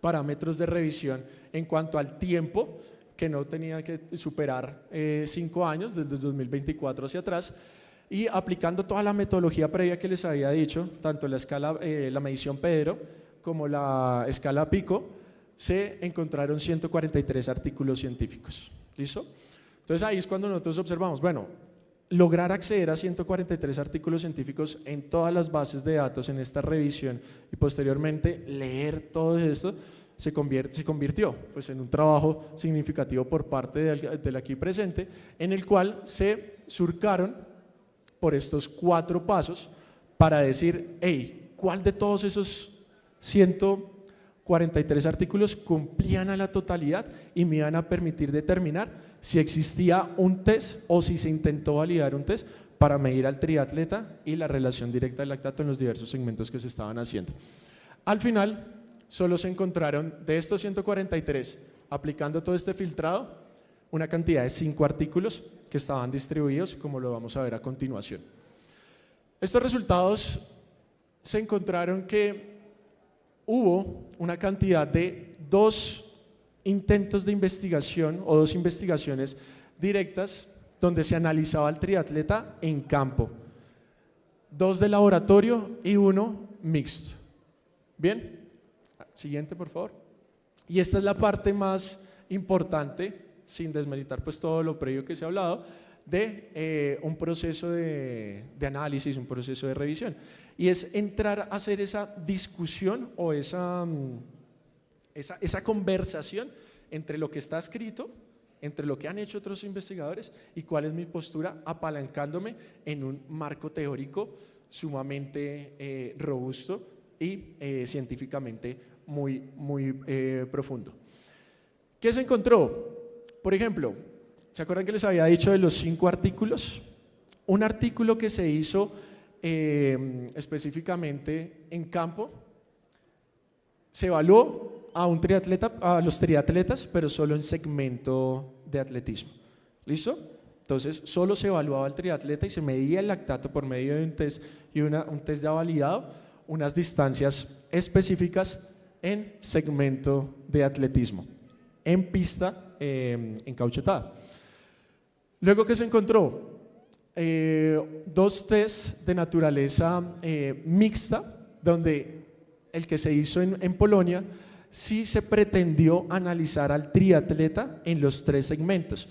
Speaker 2: parámetros de revisión en cuanto al tiempo, que no tenía que superar 5 años, desde 2024 hacia atrás, y aplicando toda la metodología previa que les había dicho, tanto la escala, la medición Pedro como la escala Pico, se encontraron 143 artículos científicos. ¿Listo? Entonces ahí es cuando nosotros observamos, bueno, lograr acceder a 143 artículos científicos en todas las bases de datos en esta revisión y posteriormente leer todo esto, se convirtió pues, en un trabajo significativo por parte del aquí presente, en el cual se surcaron por estos 4 pasos para decir, hey, ¿cuál de todos esos 143 artículos cumplían a la totalidad y me iban a permitir determinar si existía un test o si se intentó validar un test para medir al triatleta y la relación directa del lactato en los diversos segmentos que se estaban haciendo? Al final, solo se encontraron de estos 143, aplicando todo este filtrado, una cantidad de 5 artículos que estaban distribuidos, como lo vamos a ver a continuación. Estos resultados se encontraron que hubo una cantidad de 2 intentos de investigación o 2 investigaciones directas donde se analizaba al triatleta en campo, 2 de laboratorio y 1 mixto. Bien. Siguiente, por favor. Y esta es la parte más importante, sin desmeritar pues todo lo previo que se ha hablado, de un proceso de análisis, un proceso de revisión. Y es entrar a hacer esa discusión o esa conversación entre lo que está escrito, entre lo que han hecho otros investigadores y cuál es mi postura, apalancándome en un marco teórico sumamente robusto y científicamente muy profundo. ¿Qué se encontró? Por ejemplo, ¿se acuerdan que les había dicho de los 5 artículos? Un artículo que se hizo específicamente en campo, se evaluó a los triatletas, pero solo en segmento de atletismo. ¿Listo? Entonces, solo se evaluaba al triatleta y se medía el lactato por medio de un test y un test ya validado, unas distancias específicas en segmento de atletismo, en pista encauchetada. Luego, ¿qué se encontró? 2 tests de naturaleza mixta, donde el que se hizo en Polonia sí se pretendió analizar al triatleta en los 3 segmentos,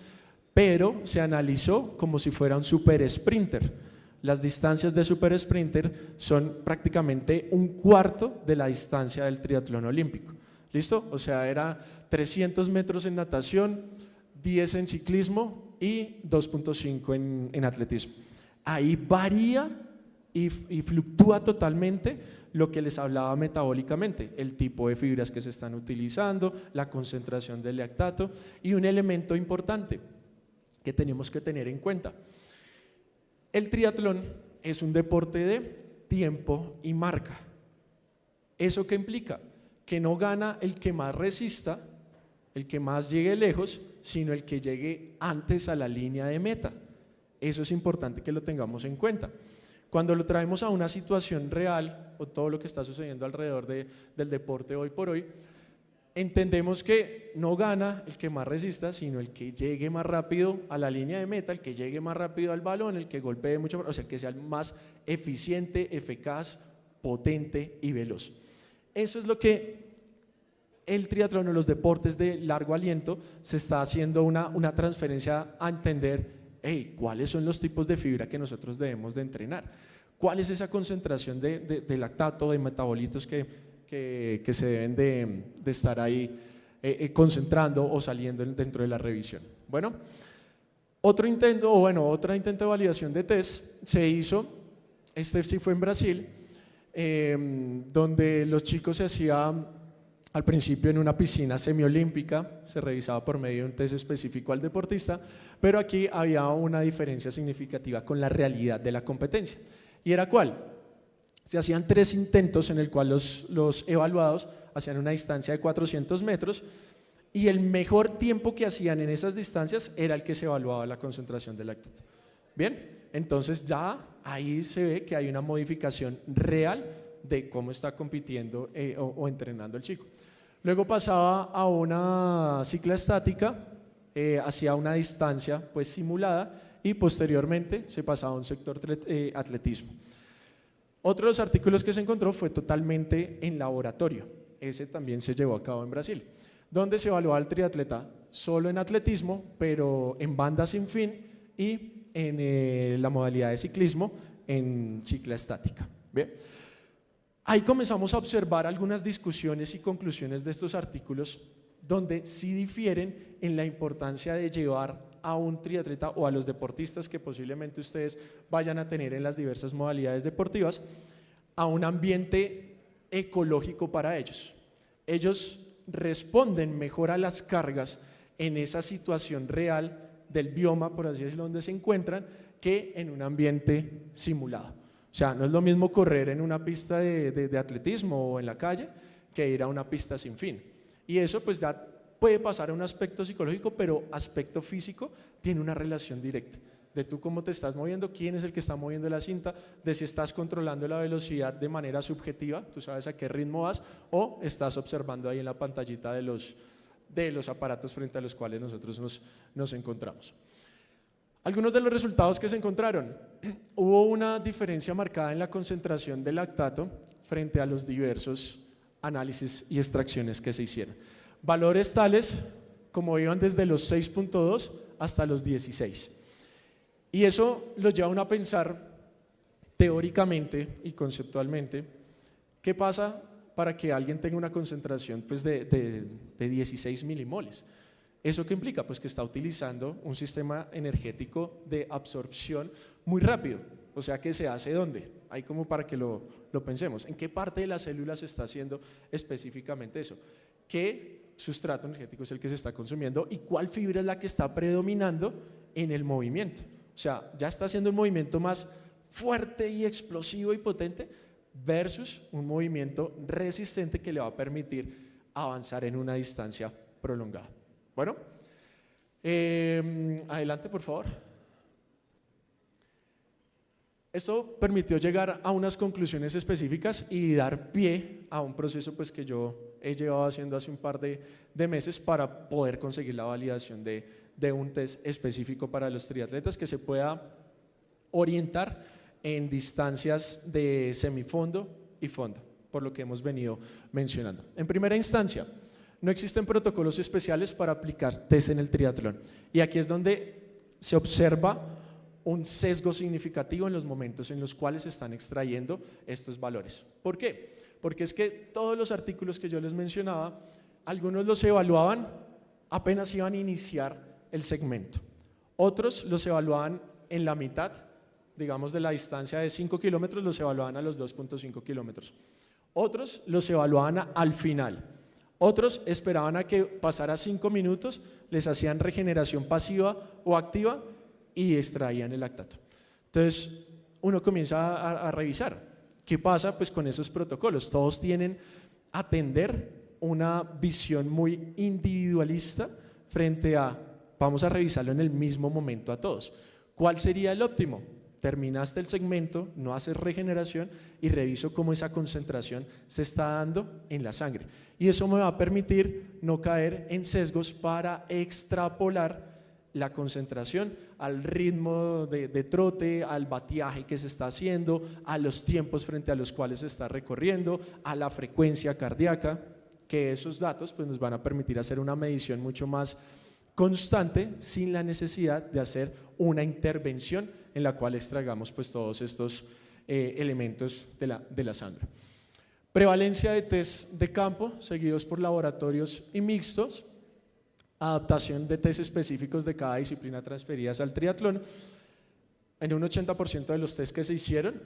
Speaker 2: pero se analizó como si fuera un super sprinter. Las distancias de super sprinter son prácticamente 1/4 de la distancia del triatlón olímpico. ¿Listo? O sea, era 300 metros en natación, 10 en ciclismo y 2.5 en atletismo. Ahí varía y fluctúa totalmente lo que les hablaba metabólicamente, el tipo de fibras que se están utilizando, la concentración del lactato y un elemento importante que tenemos que tener en cuenta. El triatlón es un deporte de tiempo y marca. ¿Eso qué implica? Que no gana el que más resista, el que más llegue lejos, sino el que llegue antes a la línea de meta. Eso es importante que lo tengamos en cuenta. Cuando lo traemos a una situación real o todo lo que está sucediendo alrededor del deporte hoy por hoy, entendemos que no gana el que más resista, sino el que llegue más rápido a la línea de meta, el que llegue más rápido al balón, el que golpee mucho más, o sea, que sea el más eficiente, eficaz, potente y veloz. Eso es lo que el triatlón o los deportes de largo aliento se está haciendo una transferencia a entender, hey, ¿cuáles son los tipos de fibra que nosotros debemos de entrenar? ¿Cuál es esa concentración de lactato, de metabolitos que se deben de estar ahí concentrando o saliendo dentro de la revisión? Bueno, otra intento de validación de test se hizo, este sí fue en Brasil, donde los chicos se hacían al principio en una piscina semiolímpica, se revisaba por medio de un test específico al deportista, pero aquí había una diferencia significativa con la realidad de la competencia. ¿Y era cuál? Se hacían 3 intentos en el cual los evaluados hacían una distancia de 400 metros y el mejor tiempo que hacían en esas distancias era el que se evaluaba la concentración de lactato. Bien, entonces ya ahí se ve que hay una modificación real de cómo está compitiendo o entrenando el chico. Luego pasaba a una cicla estática, hacia una distancia pues simulada y posteriormente se pasaba a un sector atletismo. Otro de los artículos que se encontró fue totalmente en laboratorio, ese también se llevó a cabo en Brasil, donde se evaluaba al triatleta solo en atletismo, pero en banda sin fin y en la modalidad de ciclismo en cicla estática. Bien. Ahí comenzamos a observar algunas discusiones y conclusiones de estos artículos donde sí difieren en la importancia de llevar a un triatleta o a los deportistas que posiblemente ustedes vayan a tener en las diversas modalidades deportivas a un ambiente ecológico para ellos. Ellos responden mejor a las cargas en esa situación real del bioma, por así decirlo, donde se encuentran, que en un ambiente simulado. O sea, no es lo mismo correr en una pista de atletismo o en la calle que ir a una pista sin fin. Y eso pues ya puede pasar a un aspecto psicológico, pero aspecto físico tiene una relación directa de tú cómo te estás moviendo, quién es el que está moviendo la cinta, de si estás controlando la velocidad de manera subjetiva, tú sabes a qué ritmo vas, o estás observando ahí en la pantallita de los aparatos frente a los cuales nosotros nos encontramos. Algunos de los resultados que se encontraron, hubo una diferencia marcada en la concentración de lactato frente a los diversos análisis y extracciones que se hicieron. Valores tales como iban desde los 6.2 hasta los 16. Y eso lo lleva a uno a pensar teóricamente y conceptualmente, ¿qué pasa para que alguien tenga una concentración pues, de 16 milimoles? ¿Eso qué implica? Pues que está utilizando un sistema energético de absorción muy rápido. O sea, que se hace ¿dónde? Ahí como para que lo pensemos. ¿En qué parte de la célula se está haciendo específicamente eso? ¿Qué sustrato energético es el que se está consumiendo? ¿Y cuál fibra es la que está predominando en el movimiento? O sea, ya está haciendo un movimiento más fuerte y explosivo y potente versus un movimiento resistente que le va a permitir avanzar en una distancia prolongada. Bueno, adelante por favor. Esto permitió llegar a unas conclusiones específicas y dar pie a un proceso pues, que yo he llevado haciendo hace un par de meses para poder conseguir la validación de un test específico para los triatletas que se pueda orientar en distancias de semifondo y fondo, por lo que hemos venido mencionando. En primera instancia, no existen protocolos especiales para aplicar test en el triatlón y aquí es donde se observa un sesgo significativo en los momentos en los cuales se están extrayendo estos valores. ¿Por qué? Porque es que todos los artículos que yo les mencionaba, algunos los evaluaban apenas iban a iniciar el segmento, otros los evaluaban en la mitad, digamos de la distancia de 5 kilómetros, los evaluaban a los 2.5 kilómetros, otros los evaluaban al final. Otros esperaban a que pasara 5 minutos, les hacían regeneración pasiva o activa y extraían el lactato. Entonces, uno comienza a revisar qué pasa pues, con esos protocolos. Todos tienen a atender una visión muy individualista frente a, vamos a revisarlo en el mismo momento a todos. ¿Cuál sería el óptimo? Terminaste el segmento, no haces regeneración y reviso cómo esa concentración se está dando en la sangre. Y eso me va a permitir no caer en sesgos para extrapolar la concentración al ritmo de trote, al bateaje que se está haciendo, a los tiempos frente a los cuales se está recorriendo, a la frecuencia cardíaca. que esos datos pues, nos van a permitir hacer una medición mucho más constante sin la necesidad de hacer una intervención en la cual extraigamos pues, todos estos elementos de la sangre. Prevalencia de test de campo seguidos por laboratorios y mixtos, adaptación de test específicos de cada disciplina transferidas al triatlón. En un 80% de los test que se hicieron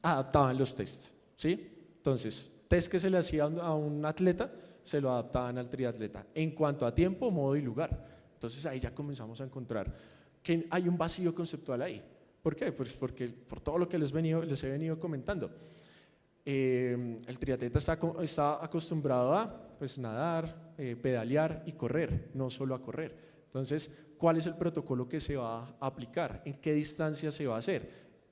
Speaker 2: adaptaban los tests, ¿sí? Entonces, test que se le hacía a un atleta se lo adaptaban al triatleta en cuanto a tiempo, modo y lugar. Entonces ahí ya comenzamos a encontrar que hay un vacío conceptual ahí. ¿Por qué? Pues porque por todo lo que les he venido comentando. El triatleta está acostumbrado a pues, nadar, pedalear y correr, no solo a correr. Entonces, ¿cuál es el protocolo que se va a aplicar? ¿En qué distancia se va a hacer?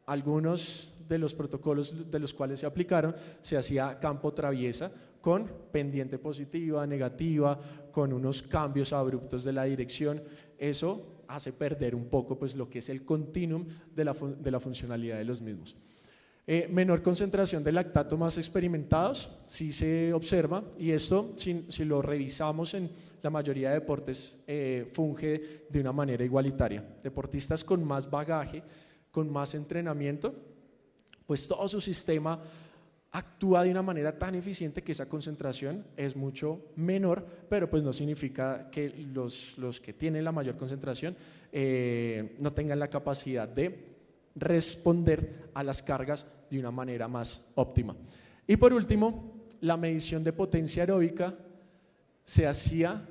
Speaker 2: Algunos de los protocolos de los cuales se aplicaron se hacía campo traviesa con pendiente positiva, negativa, con unos cambios abruptos de la dirección. Eso hace perder un poco pues, lo que es el continuum de la funcionalidad de los mismos. Menor concentración de lactato más experimentados, sí se observa, y esto si lo revisamos en la mayoría de deportes funge de una manera igualitaria. Deportistas con más bagaje, con más entrenamiento, pues todo su sistema actúa de una manera tan eficiente que esa concentración es mucho menor, pero pues no significa que los que tienen la mayor concentración no tengan la capacidad de responder a las cargas de una manera más óptima. Y por último, la medición de potencia aeróbica se hacía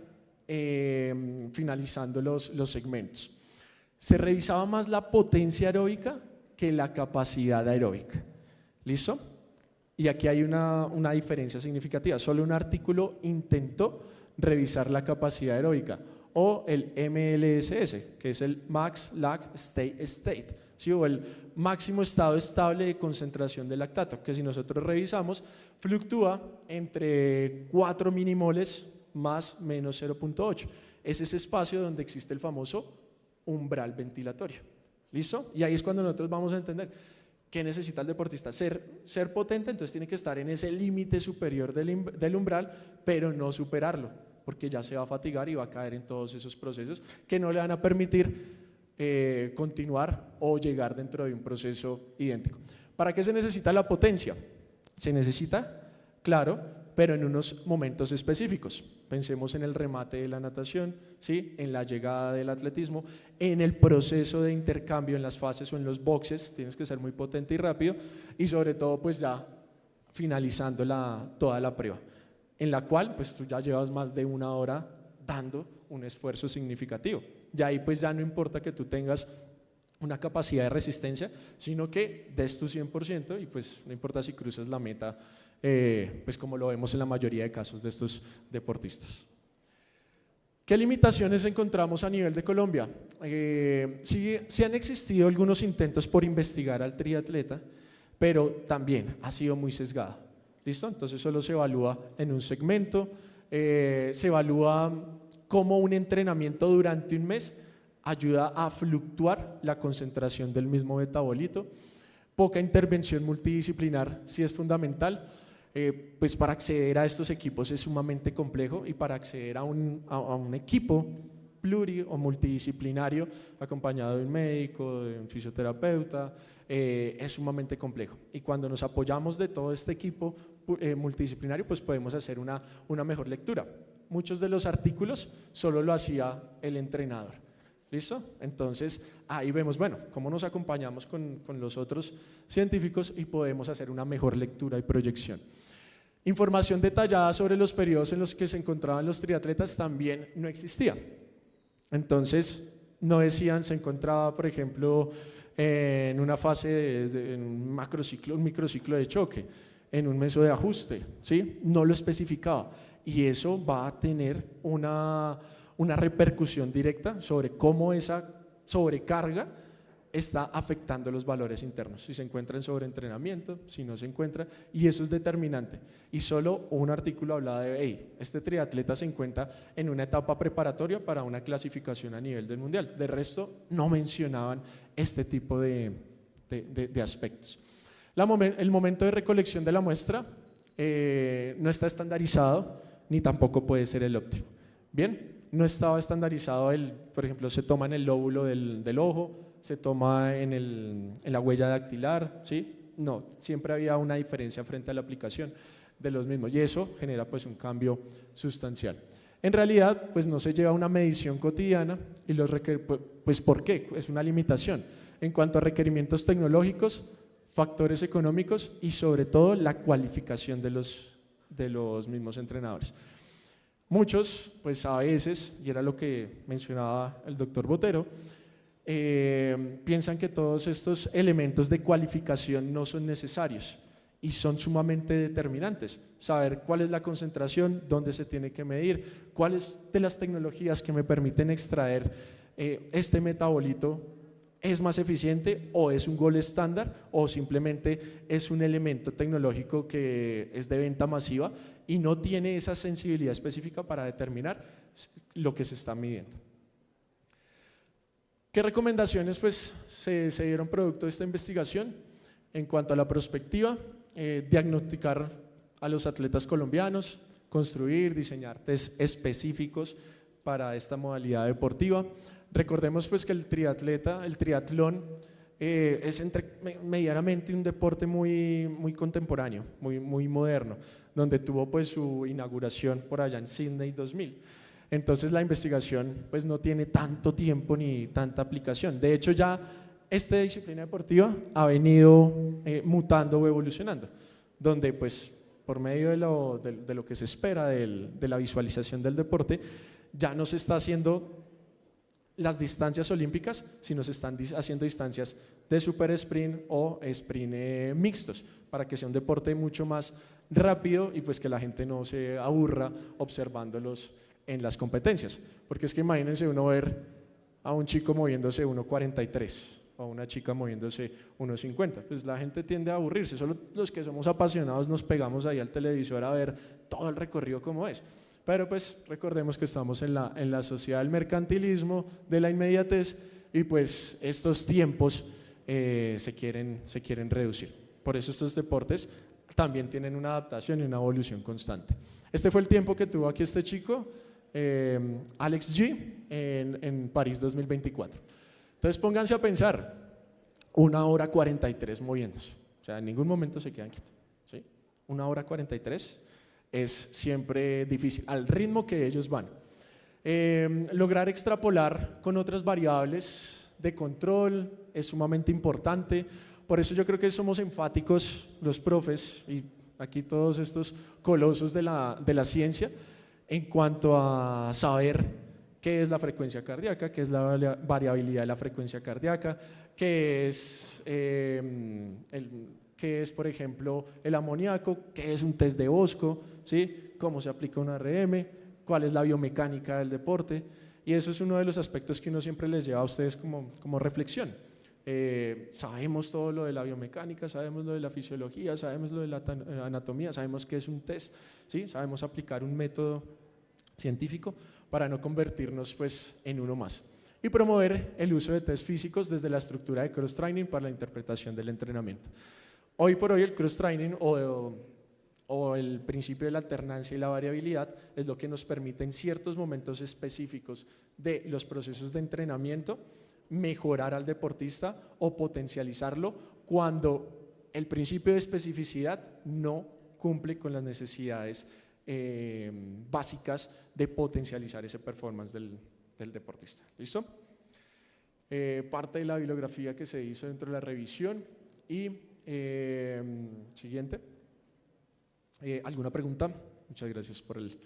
Speaker 2: finalizando los segmentos. Se revisaba más la potencia aeróbica que la capacidad aeróbica. ¿Listo? Y aquí hay una diferencia significativa. Solo un artículo intentó revisar la capacidad aeróbica, o el MLSS, que es el Max Lac State, ¿sí? O el máximo estado estable de concentración de lactato, que si nosotros revisamos, fluctúa entre 4 minimoles más menos 0.8. Es ese espacio donde existe el famoso umbral ventilatorio. ¿Listo? Y ahí es cuando nosotros vamos a entender ¿qué necesita el deportista? Ser potente, entonces tiene que estar en ese límite superior del umbral, pero no superarlo, porque ya se va a fatigar y va a caer en todos esos procesos que no le van a permitir continuar o llegar dentro de un proceso idéntico. ¿Para qué se necesita la potencia? Se necesita, claro, pero en unos momentos específicos. Pensemos en el remate de la natación, ¿sí? En la llegada del atletismo, en el proceso de intercambio en las fases o en los boxes, tienes que ser muy potente y rápido, y sobre todo pues ya finalizando toda la prueba, en la cual pues tú ya llevas más de 1 hora dando un esfuerzo significativo. Ya ahí pues ya no importa que tú tengas una capacidad de resistencia, sino que des tu 100% y pues no importa si cruzas la meta, pues como lo vemos en la mayoría de casos de estos deportistas. ¿Qué limitaciones encontramos a nivel de Colombia? Sí han existido algunos intentos por investigar al triatleta, pero también ha sido muy sesgada. ¿Listo? Entonces solo se evalúa en un segmento, se evalúa cómo un entrenamiento durante un mes ayuda a fluctuar la concentración del mismo metabolito. Poca intervención multidisciplinar sí es fundamental, pues para acceder a estos equipos es sumamente complejo, y para acceder a un equipo pluri o multidisciplinario acompañado de un médico, de un fisioterapeuta, es sumamente complejo. Y cuando nos apoyamos de todo este equipo multidisciplinario, pues podemos hacer una mejor lectura. Muchos de los artículos solo lo hacía el entrenador. ¿Listo? Entonces ahí vemos, bueno, cómo nos acompañamos con los otros científicos y podemos hacer una mejor lectura y proyección. Información detallada sobre los periodos en los que se encontraban los triatletas también no existía. Entonces no decían, se encontraba por ejemplo en una fase en un microciclo de choque, en un meso de ajuste, ¿sí? No lo especificaba, y eso va a tener una repercusión directa sobre cómo esa sobrecarga está afectando los valores internos, si se encuentra en sobreentrenamiento, si no se encuentra, y eso es determinante. Y solo un artículo hablaba de, hey, este triatleta se encuentra en una etapa preparatoria para una clasificación a nivel del mundial. De resto, no mencionaban este tipo de aspectos. El momento de recolección de la muestra no está estandarizado ni tampoco puede ser el óptimo. Bien, no estaba estandarizado, por ejemplo, se toma en el lóbulo del ojo, se toma en la huella dactilar, ¿sí? No, siempre había una diferencia frente a la aplicación de los mismos y eso genera pues un cambio sustancial. En realidad pues no se lleva una medición cotidiana y pues ¿por qué? Es una limitación en cuanto a requerimientos tecnológicos, factores económicos y sobre todo la cualificación de los mismos entrenadores. Muchos pues a veces, y era lo que mencionaba el doctor Botero, piensan que todos estos elementos de cualificación no son necesarios y son sumamente determinantes. Saber cuál es la concentración, dónde se tiene que medir, cuáles de las tecnologías que me permiten extraer este metabolito es más eficiente o es un gol estándar o simplemente es un elemento tecnológico que es de venta masiva y no tiene esa sensibilidad específica para determinar lo que se está midiendo. ¿Qué recomendaciones pues, se dieron producto de esta investigación? En cuanto a la prospectiva, diagnosticar a los atletas colombianos, construir, diseñar test específicos para esta modalidad deportiva. Recordemos pues que el triatlón es medianamente un deporte muy contemporáneo, muy moderno, donde tuvo pues su inauguración por allá en Sydney 2000. Entonces la investigación pues no tiene tanto tiempo ni tanta aplicación. De hecho ya esta disciplina deportiva ha venido mutando o evolucionando, donde pues por medio de lo que se espera de la visualización del deporte, ya no se está haciendo las distancias olímpicas, sino se están haciendo distancias de super sprint o sprint mixtos, para que sea un deporte mucho más rápido y pues que la gente no se aburra observándolos en las competencias, porque es que imagínense uno ver a un chico moviéndose 1.43 o a una chica moviéndose 1.50, pues la gente tiende a aburrirse, solo los que somos apasionados nos pegamos ahí al televisor a ver todo el recorrido como es, pero pues recordemos que estamos en la sociedad del mercantilismo, de la inmediatez y pues estos tiempos se quieren reducir, por eso estos deportes también tienen una adaptación y una evolución constante. Este fue el tiempo que tuvo aquí este chico, Alex G, en París 2024. Entonces pónganse a pensar, 1 hora 43 moviéndose, o sea, en ningún momento se quedan quietos, ¿sí? 1 hora 43 es siempre difícil, al ritmo que ellos van. Lograr extrapolar con otras variables de control es sumamente importante, por eso yo creo que somos enfáticos los profes y aquí todos estos colosos de la ciencia, en cuanto a saber qué es la frecuencia cardíaca, qué es la variabilidad de la frecuencia cardíaca, qué es, por ejemplo, el amoníaco, qué es un test de Bosco, ¿sí? Cómo se aplica un ARM, cuál es la biomecánica del deporte, y eso es uno de los aspectos que uno siempre les lleva a ustedes como reflexión. Sabemos todo lo de la biomecánica, sabemos lo de la fisiología, sabemos lo de la anatomía, sabemos qué es un test, ¿sí? Sabemos aplicar un método científico para no convertirnos pues, en uno más. Y promover el uso de test físicos desde la estructura de cross-training para la interpretación del entrenamiento. Hoy por hoy el cross-training o el principio de la alternancia y la variabilidad es lo que nos permite en ciertos momentos específicos de los procesos de entrenamiento mejorar al deportista o potencializarlo cuando el principio de especificidad no cumple con las necesidades básicas de potencializar ese performance del deportista. ¿Listo? Parte de la bibliografía que se hizo dentro de la revisión y siguiente. ¿Alguna pregunta? Muchas gracias por el...